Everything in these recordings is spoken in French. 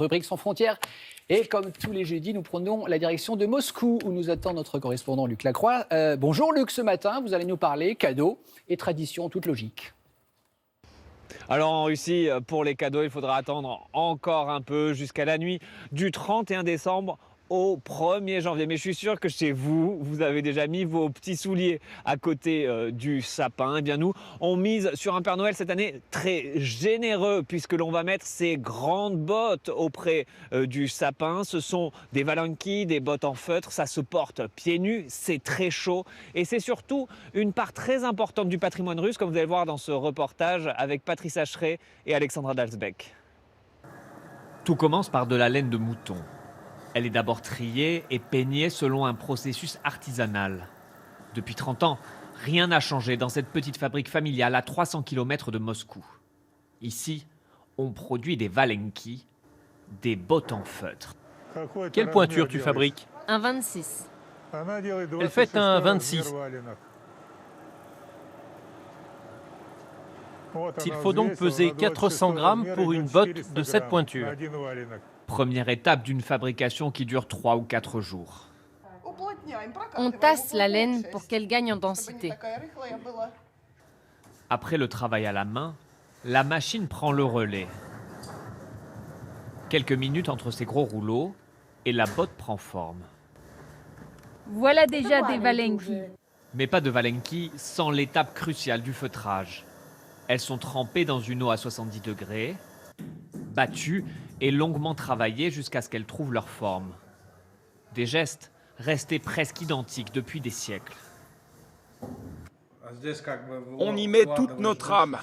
Rubrique sans frontières. Et comme tous les jeudis, nous prenons la direction de Moscou où nous attend notre correspondant Luc Lacroix. Bonjour Luc, ce matin, vous allez nous parler cadeaux et traditions toute logique. Alors en Russie, pour les cadeaux, il faudra attendre encore un peu jusqu'à la nuit du 31 décembre au 1er janvier. Mais je suis sûr que chez vous, vous avez déjà mis vos petits souliers à côté du sapin. Eh bien nous, on mise sur un Père Noël cette année très généreux puisque l'on va mettre ces grandes bottes auprès du sapin. Ce sont des valenki, des bottes en feutre, ça se porte pieds nus, c'est très chaud et c'est surtout une part très importante du patrimoine russe, comme vous allez le voir dans ce reportage avec Patrice Acheret et Alexandra Dalsbeck. Tout commence par de la laine de mouton. Elle est d'abord triée et peignée selon un processus artisanal. Depuis 30 ans, rien n'a changé dans cette petite fabrique familiale à 300 km de Moscou. Ici, on produit des valenki, des bottes en feutre. Quelle pointure tu fabriques? Un 26. Elle fait un 26. Il faut donc peser 400 grammes pour une botte de cette pointure. Première étape d'une fabrication qui dure 3 ou 4 jours. On tasse la laine pour qu'elle gagne en densité. Après le travail à la main, la machine prend le relais. Quelques minutes entre ces gros rouleaux et la botte prend forme. Voilà déjà des valenki. Mais pas de valenki sans l'étape cruciale du feutrage. Elles sont trempées dans une eau à 70 degrés, battues et longuement travaillées jusqu'à ce qu'elles trouvent leur forme. Des gestes restés presque identiques depuis des siècles. On y met toute notre âme,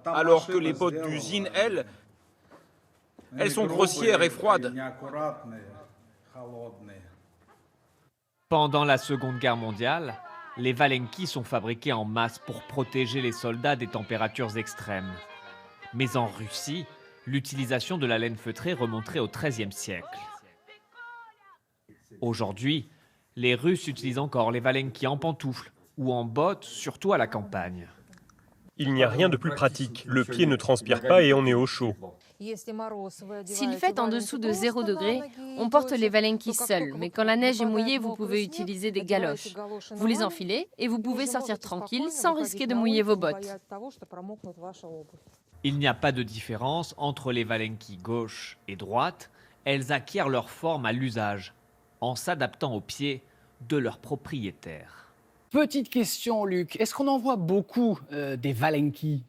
alors que les bottes d'usine, elles sont grossières et froides. Pendant la Seconde Guerre mondiale, les valenki sont fabriqués en masse pour protéger les soldats des températures extrêmes. Mais en Russie, l'utilisation de la laine feutrée remonterait au XIIIe siècle. Aujourd'hui, les Russes utilisent encore les valenki en pantoufles ou en bottes, surtout à la campagne. Il n'y a rien de plus pratique. Le pied ne transpire pas et on est au chaud. S'il fait en dessous de 0 degré, on porte les valenki seuls. Mais quand la neige est mouillée, vous pouvez utiliser des galoches. Vous les enfilez et vous pouvez sortir tranquille sans risquer de mouiller vos bottes. Il n'y a pas de différence entre les valenki gauche et droite. Elles acquièrent leur forme à l'usage, en s'adaptant aux pieds de leur propriétaire. Petite question Luc, est-ce qu'on en voit beaucoup des valenki ?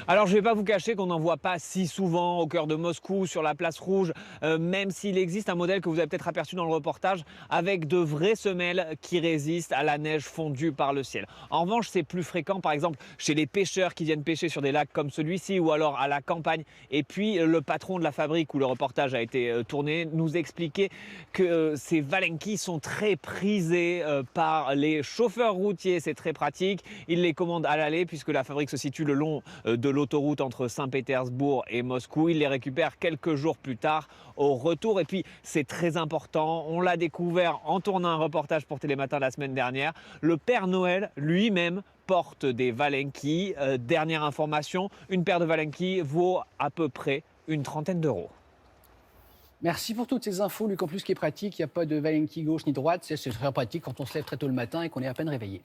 Alors je ne vais pas vous cacher qu'on n'en voit pas si souvent au cœur de Moscou, sur la place rouge, même s'il existe un modèle que vous avez peut-être aperçu dans le reportage avec de vraies semelles qui résistent à la neige fondue par le ciel. En revanche, c'est plus fréquent par exemple chez les pêcheurs qui viennent pêcher sur des lacs comme celui-ci ou alors à la campagne. Et puis le patron de la fabrique où le reportage a été tourné nous expliquait que ces valenki sont très prisés par les chauffeurs routiers. C'est très pratique, ils les commandent à l'aller puisque la fabrique se situe le long de l'autoroute entre Saint-Pétersbourg et Moscou. Il les récupère quelques jours plus tard au retour. Et puis, c'est très important, on l'a découvert en tournant un reportage pour Télématin la semaine dernière. Le Père Noël lui-même porte des valenki. Dernière information, une paire de valenki vaut à peu près une trentaine d'euros. Merci pour toutes ces infos Luc. En plus, ce qui est pratique, il n'y a pas de valenki gauche ni droite. C'est très pratique quand on se lève très tôt le matin et qu'on est à peine réveillé.